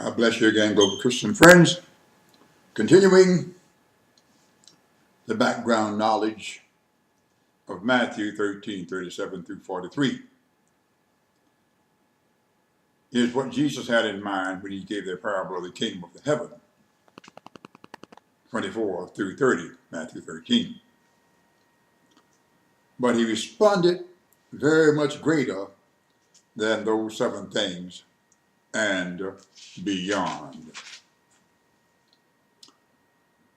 God bless you again, Global Christian friends. Continuing the background knowledge of Matthew 13:37 through 43 is what Jesus had in mind when he gave the parable of the kingdom of the heaven, 24 through 30, Matthew 13. But he responded very much greater than those seven things and beyond.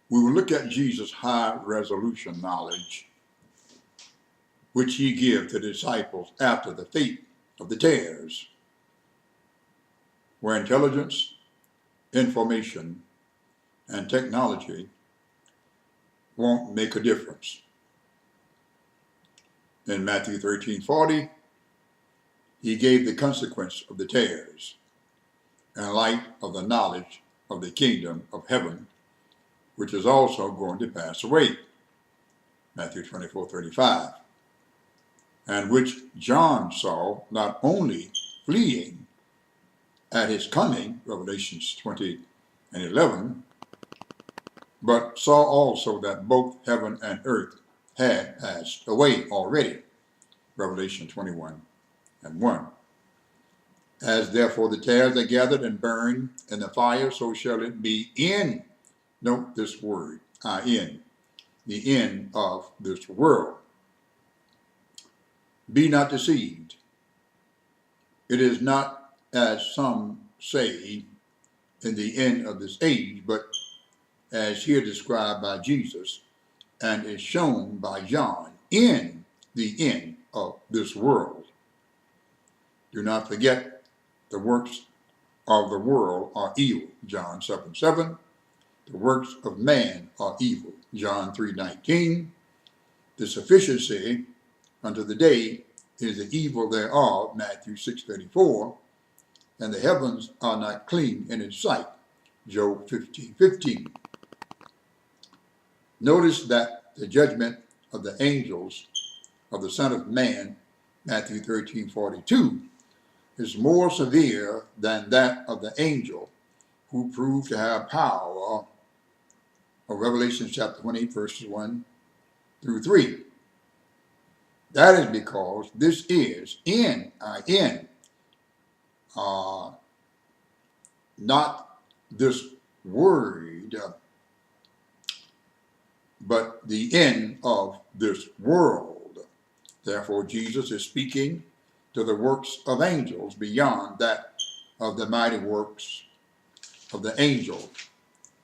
We will look at Jesus' high resolution knowledge, which he gave to the disciples after the fate of the tares, where intelligence, information, and technology won't make a difference. In Matthew 13:40, he gave the consequence of the tares in light of the knowledge of the kingdom of heaven, which is also going to pass away. Matthew 24:35, and which John saw not only fleeing at his coming, Revelations 20 and 11, but saw also that both heaven and earth had passed away already, Revelation 21 and 1. As therefore the tares are gathered and burned in the fire, so shall it be in, note this word, in, the end of this world. Be not deceived. It is not, as some say, in the end of this age, but as here described by Jesus and is shown by John, in the end of this world. Do not forget the works of the world are evil, John 7:7. The works of man are evil, John 3:19. The sufficiency unto the day is the evil thereof, Matthew 6:34. And the heavens are not clean in his sight, Job 15:15. Notice that the judgment of the angels of the Son of Man, Matthew 13:42, is more severe than that of the angel who proved to have power of Revelation chapter 20, verses 1 through 3. That is because this is not this word, but the end of this world. Therefore, Jesus is speaking to the works of angels beyond that of the mighty works of the angel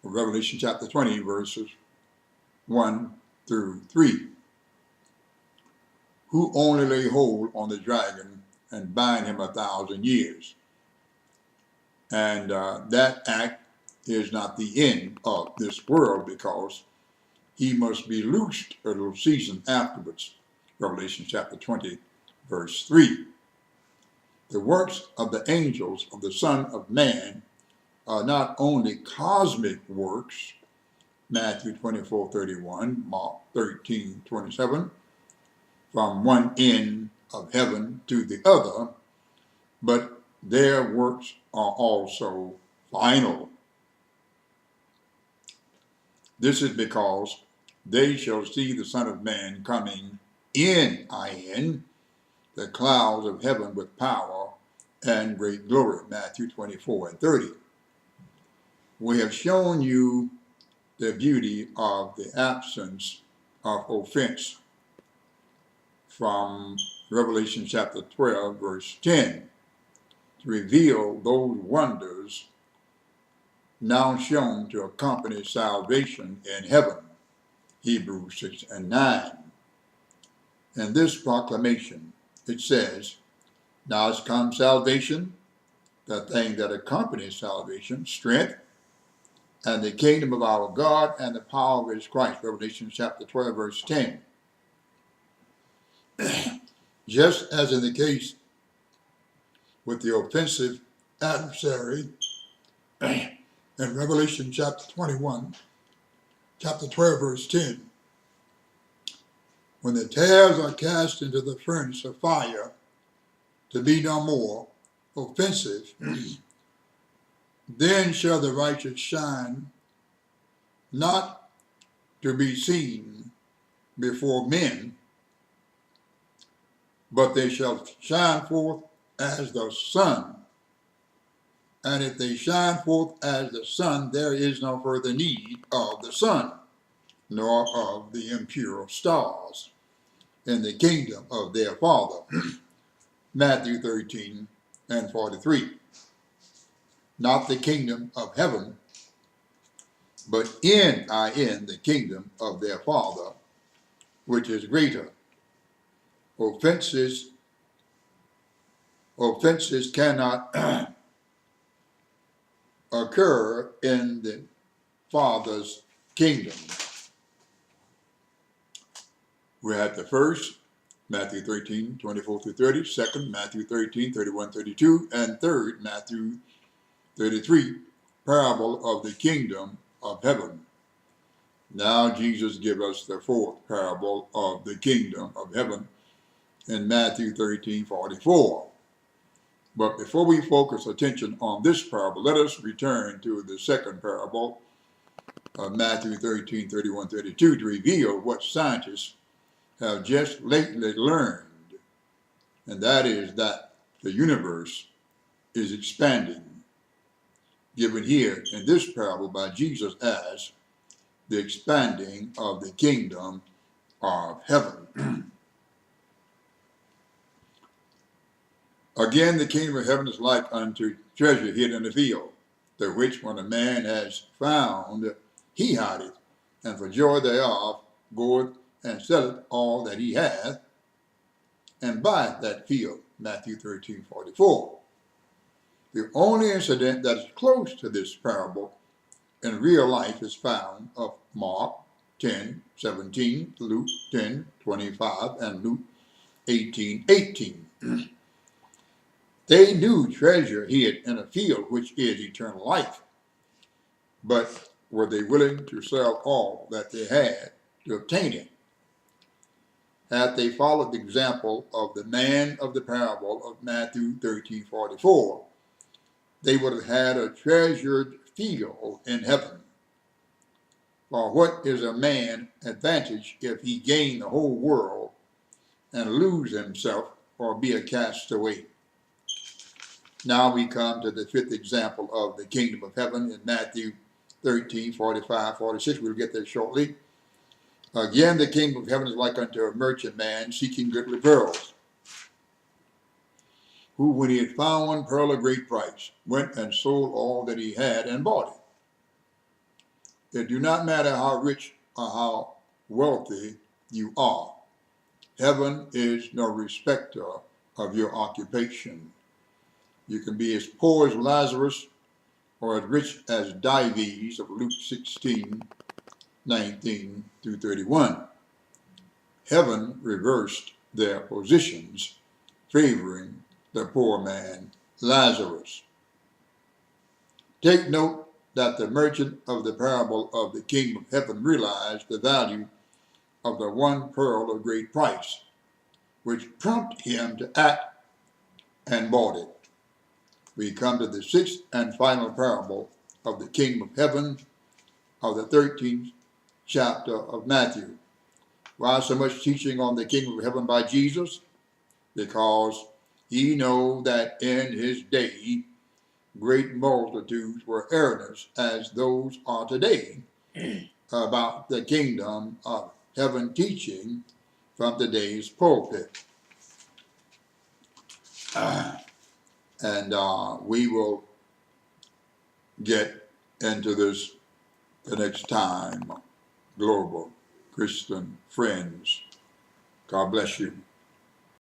of Revelation chapter 20, verses 1 through 3, who only lay hold on the dragon and bind him 1,000 years. And that act is not the end of this world, because he must be loosed a little season afterwards, Revelation chapter 20, verse 3. The works of the angels of the Son of Man are not only cosmic works, Matthew 24:31, Mark 13:27, from one end of heaven to the other, but their works are also final. This is because they shall see the Son of Man coming in the clouds of heaven with power and great glory, Matthew 24:30. We have shown you the beauty of the absence of offense from Revelation chapter 12, verse 10, to reveal those wonders now shown to accompany salvation in heaven, Hebrews 6 and 9. In this proclamation, it says, now has come salvation, the thing that accompanies salvation, strength, and the kingdom of our God and the power of his Christ, Revelation chapter 12, verse 10. Just as in the case with the offensive adversary in Revelation chapter 21, chapter 12, verse 10, when the tares are cast into the furnace of fire to be no more offensive, Then shall the righteous shine, not to be seen before men, but they shall shine forth as the sun. And if they shine forth as the sun, there is no further need of the sun, nor of the impure stars in the kingdom of their Father. Matthew 13 and 43. Not the kingdom of heaven, but in the kingdom of their Father, which is greater. Offenses cannot occur in the Father's kingdom. We're at the first, Matthew 13, 24 through 30, second, Matthew 13, 31, 32, and third, Matthew 33, parable of the kingdom of heaven. Now Jesus gives us the fourth parable of the kingdom of heaven in Matthew 13, 44. But before we focus attention on this parable, let us return to the second parable of Matthew 13, 31, 32 to reveal what scientists have just lately learned, and that is that the universe is expanding, given here in this parable by Jesus as the expanding of the kingdom of heaven. Again, the kingdom of heaven is like unto treasure hid in the field, the which when a man has found, he hideth, and for joy thereof goeth and selleth all that he hath, and buyeth that field. Matthew 13, 44. The only incident that is close to this parable in real life is found of Mark 10, 17, Luke 10, 25, and Luke 18, 18. They knew treasure hid in a field, which is eternal life. But were they willing to sell all that they had to obtain it? Had they followed the example of the man of the parable of Matthew 13, 44, they would have had a treasured field in heaven. For what is a man advantage if he gain the whole world and lose himself or be a castaway? Now we come to the fifth example of the kingdom of heaven in Matthew 13, 45, 46. We'll get there shortly. Again, the kingdom of heaven is like unto a merchant man seeking goodly pearls, who, when he had found one pearl of great price, went and sold all that he had and bought it. It do not matter how rich or how wealthy you are. Heaven is no respecter of your occupation. You can be as poor as Lazarus or as rich as Dives of Luke 16, 19 through 31. Heaven reversed their positions, favoring the poor man Lazarus. Take note that the merchant of the parable of the kingdom of heaven realized the value of the one pearl of great price, which prompted him to act and bought it. We come to the sixth and final parable of the kingdom of heaven of the 13th chapter of Matthew. Why so much teaching on the kingdom of heaven by Jesus? Because he knew that in his day great multitudes were errors as those are today about the kingdom of heaven teaching from today's pulpit. And we will get into this the next time. Global Christian friends, God bless you.